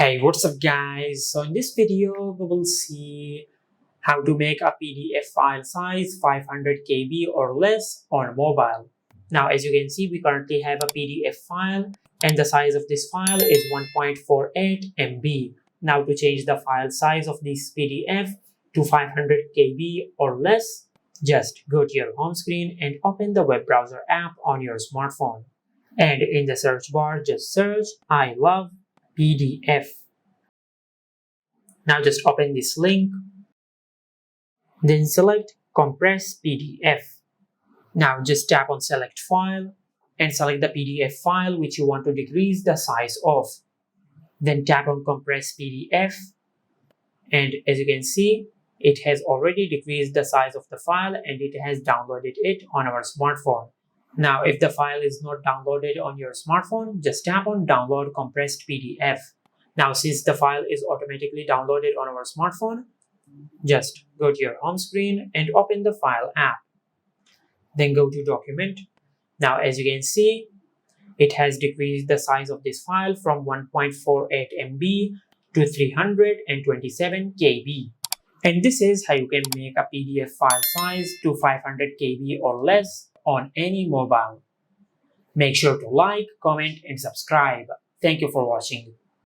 Hey, what's up guys? So in this video, we will see how to make a PDF file size 500 KB or less on mobile. Now, as you can see, we currently have a PDF file and the size of this file is 1.48 MB. Now, to change the file size of this PDF to 500 KB or less, just go to your home screen and open the web browser app on your smartphone. And in the search bar, just search I love PDF. Now just open this link, then select Compress PDF. Now just tap on Select File and select the PDF file which you want to decrease the size of. Then tap on Compress PDF, and as you can see, it has already decreased the size of the file and it has downloaded it on our smartphone. Now if the file is not downloaded on your smartphone, just tap on Download Compressed PDF. Now since the file is automatically downloaded on our smartphone, just go to your home screen and open the File app. Then go to Document. Now as you can see, it has decreased the size of this file from 1.48 MB to 327 KB. And this is how you can make a PDF file size to 500 KB or less on any mobile. Make sure to like, comment and subscribe. Thank you for watching.